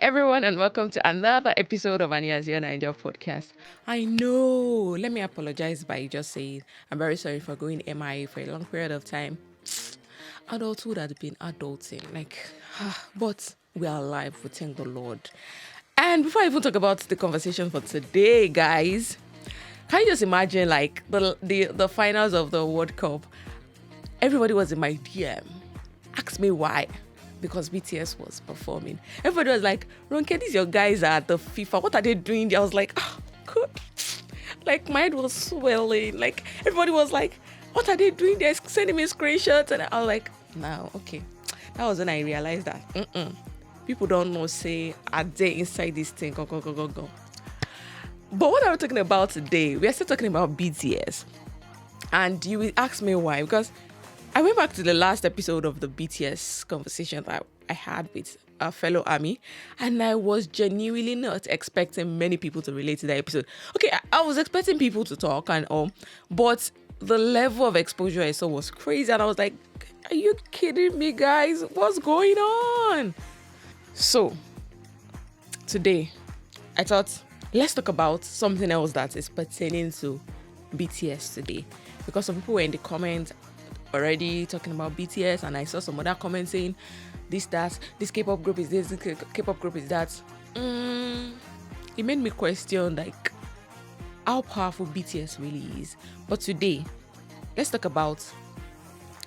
everyone, and welcome to another episode of Ania's Niger podcast. I know, let me apologize by just saying I'm very sorry for going MIA for a long period of time. Adulthood had been adulting, but we are alive, we thank the Lord. And before I even talk about the conversation for today, guys, can you just imagine the finals of the World Cup? Everybody was in my DM. Ask me why. Because BTS was performing. Everybody was like, Ronke, these your guys are at the FIFA. What are they doing there? I was like, good. Like, my head was swelling. Like, everybody was like, what are they doing there? Sending me screenshots. And I was like, no, okay. That was when I realized that, people don't know, say, are they inside this thing? Go. But what are we talking about today? We are still talking about BTS. And you will ask me why. Because I went back to the last episode of the BTS conversation that I had with a fellow army, and I was genuinely not expecting many people to relate to that episode. Okay, I was expecting people to talk and all, but the level of exposure I saw was crazy, and I was like, are you kidding me, guys? What's going on? So, today, I thought, let's talk about something else that is pertaining to BTS today, because some people were in the comments already talking about BTS, and I saw some other comments saying this K-pop group is this K-pop group is that. It made me question how powerful BTS really is. But today, let's talk about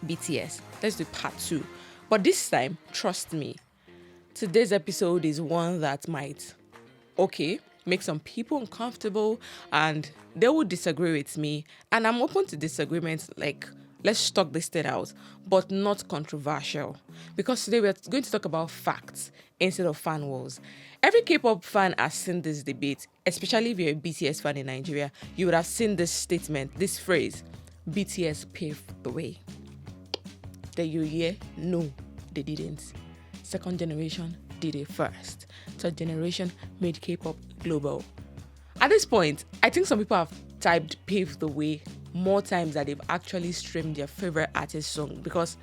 BTS. Let's do part 2. But this time, trust me, today's episode is one that might make some people uncomfortable, and they will disagree with me, and I'm open to disagreements. Let's talk this thing out, but not controversial. Because today we're going to talk about facts instead of fan wars. Every K-pop fan has seen this debate, especially if you're a BTS fan in Nigeria. You would have seen this statement, this phrase, BTS paved the way. Did you hear? No, they didn't. Second generation did it first. Third generation made K-pop global. At this point, I think some people have typed paved the way more times than they've actually streamed their favorite artist song, because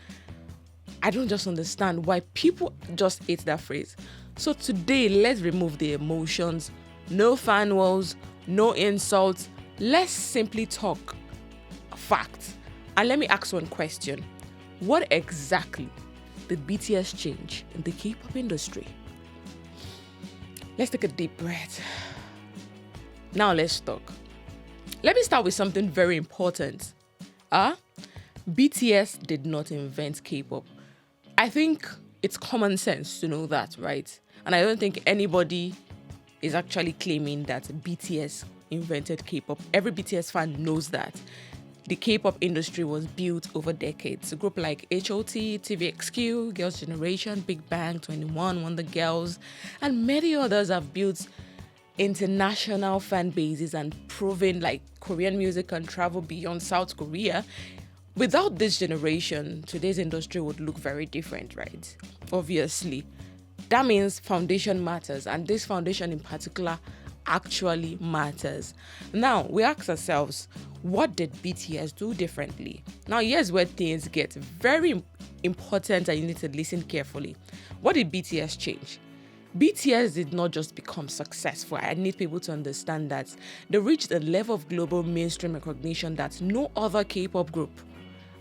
I don't just understand why people just hate that phrase. So today, let's remove the emotions, no fan wars, no insults. Let's simply talk facts. And let me ask one question. What exactly did BTS change in the K-pop industry? Let's take a deep breath. Now let's talk. Let me start with something very important. BTS did not invent K-pop. I think it's common sense to know that, right? And I don't think anybody is actually claiming that BTS invented K-pop. Every BTS fan knows that. The K-pop industry was built over decades. A group like HOT, TVXQ, Girls' Generation, Big Bang, 21, Wonder Girls, and many others have built international fan bases and proven Korean music can travel beyond South Korea. Without this generation, today's industry would look very different, right? Obviously. That means foundation matters, and this foundation in particular actually matters. Now, we ask ourselves, what did BTS do differently? Now, here's where things get very important and you need to listen carefully. What did BTS change? BTS did not just become successful. I need people to understand that they reached a level of global mainstream recognition that no other K-pop group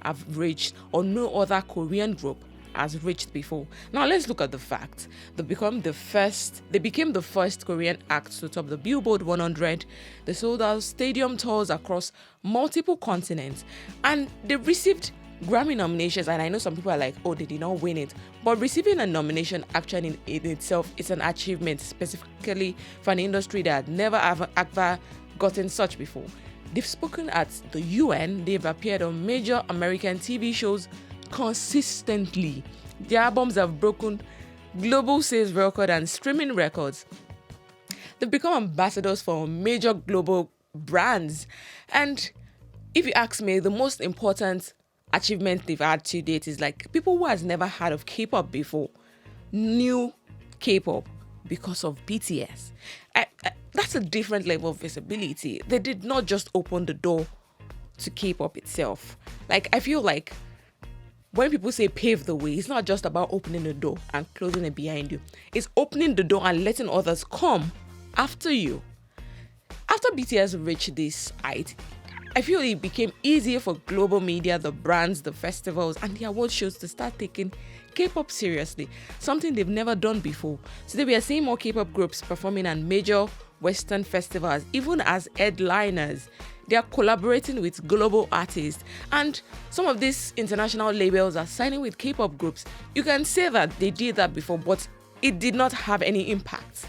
have reached, or no other Korean group has reached before. Now let's look at the fact. They became the first Korean act to top the Billboard 100. They sold out stadium tours across multiple continents, and they received Grammy nominations. And I know some people are like, they did not win it, but receiving a nomination actually in itself is an achievement, specifically for an industry that had never ever gotten such before. They've spoken at the UN. They've appeared on major American TV shows consistently. Their albums have broken global sales record and streaming records. They've become ambassadors for major global brands. And if you ask me, the most important achievement they've had to date is people who has never heard of K-pop before knew K-pop because of BTS. That's a different level of visibility. They did not just open the door to K-pop itself. I feel when people say pave the way, it's not just about opening the door and closing it behind you. It's opening the door and letting others come after you. After BTS reached this height, I feel it became easier for global media, the brands, the festivals, and the award shows to start taking K-pop seriously, something they've never done before. Today we are seeing more K-pop groups performing at major Western festivals, even as headliners. They are collaborating with global artists, and some of these international labels are signing with K-pop groups. You can say that they did that before, but it did not have any impact.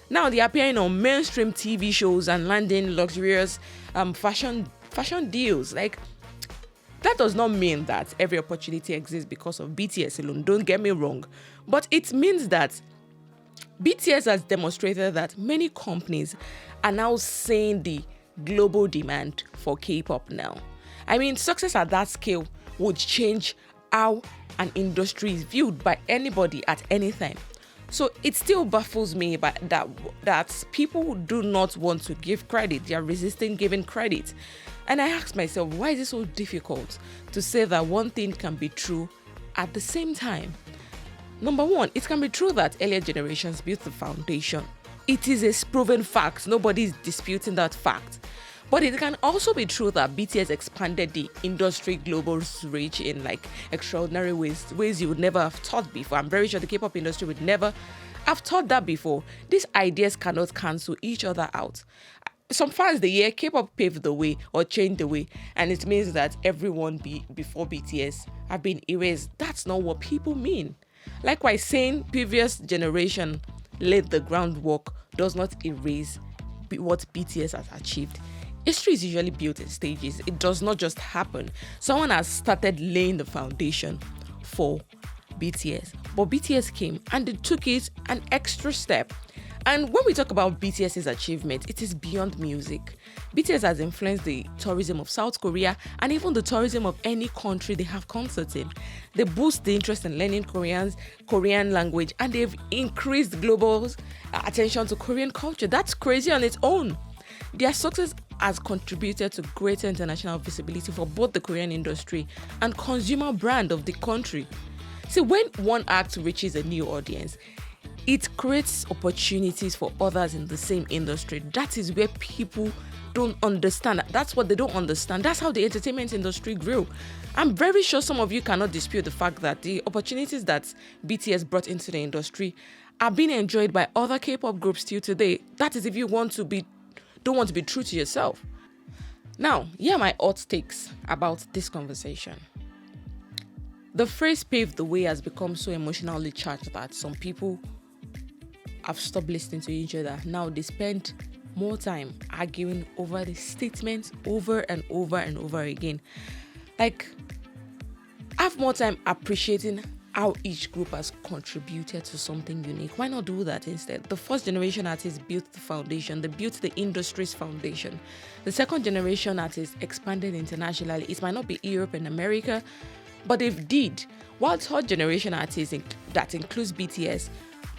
Now they are appearing on mainstream TV shows and landing luxurious fashion deals. Like, that does not mean that every opportunity exists because of BTS alone. Don't get me wrong, but it means that BTS has demonstrated that many companies are now seeing the global demand for K-pop now. I mean, success at that scale would change how an industry is viewed by anybody at any time. So it still baffles me that people do not want to give credit. They are resisting giving credit. And I ask myself, why is it so difficult to say that one thing can be true at the same time? Number one, it can be true that earlier generations built the foundation. It is a proven fact. Nobody is disputing that fact. But it can also be true that BTS expanded the industry global reach in like extraordinary ways you would never have thought before. I'm very sure the K-pop industry would never have thought that before. These ideas cannot cancel each other out. Some fans, the year K-pop paved the way or changed the way, and it means that everyone before BTS have been erased. That's not what people mean. Likewise, saying previous generation laid the groundwork does not erase what BTS has achieved. History is usually built in stages. It does not just happen. Someone has started laying the foundation for BTS. But BTS came and they took it an extra step. And when we talk about BTS's achievement, it is beyond music. BTS has influenced the tourism of South Korea and even the tourism of any country they have concerts in. They boost the interest in learning Korean language, and they've increased global attention to Korean culture. That's crazy on its own. Their success has contributed to greater international visibility for both the Korean industry and consumer brand of the country. See, when one act reaches a new audience, it creates opportunities for others in the same industry. That is where people don't understand. That's what they don't understand. That's how the entertainment industry grew. I'm very sure some of you cannot dispute the fact that the opportunities that BTS brought into the industry are being enjoyed by other K-pop groups till today. That is if you don't want to be true to yourself. Now, here are my hot takes about this conversation. The phrase paved the way has become so emotionally charged that some people have stopped listening to each other. Now they spend more time arguing over the statements over and over and over again. Like, have more time appreciating how each group has contributed to something unique. Why not do that instead? The first generation artists built the foundation. They built the industry's foundation. The second generation artists expanded internationally. It might not be Europe and America, but they did. While third generation artists, that includes BTS,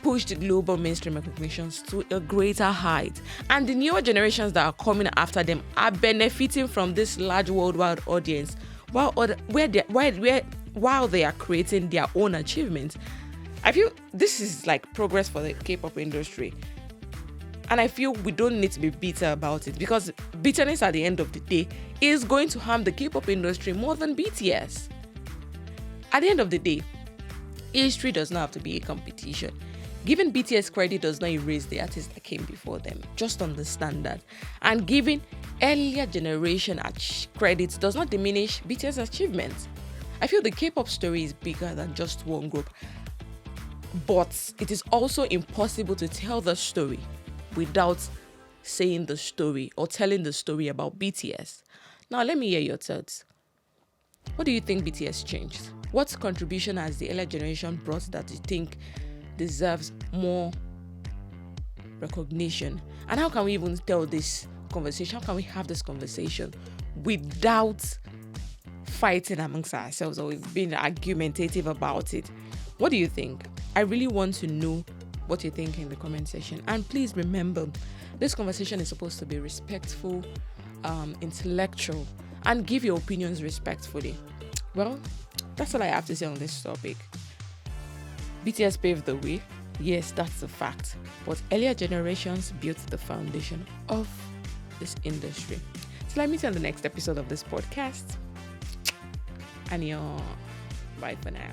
pushed global mainstream recognitions to a greater height. And the newer generations that are coming after them are benefiting from this large worldwide audience while they are creating their own achievements. I feel this is like progress for the K-pop industry. And I feel we don't need to be bitter about it, because bitterness at the end of the day is going to harm the K-pop industry more than BTS. At the end of the day, history does not have to be a competition. Giving BTS credit does not erase the artists that came before them. Just understand that. And giving earlier generation credit does not diminish BTS achievements. I feel the K-pop story is bigger than just one group. But it is also impossible to tell the story without saying the story or telling the story about BTS. Now, let me hear your thoughts. What do you think BTS changed? What contribution has the earlier generation brought that you think deserves more recognition? And how can we even tell this conversation? How can we have this conversation without fighting amongst ourselves or being argumentative about it? What do you think? I really want to know what you think in the comment section. And please remember, this conversation is supposed to be respectful, intellectual, and give your opinions respectfully. Well, that's That's all I have to say on this topic. BTS paved the way. Yes, that's a fact. But earlier generations built the foundation of this industry. So let me see you on the next episode of this podcast. And bye for now.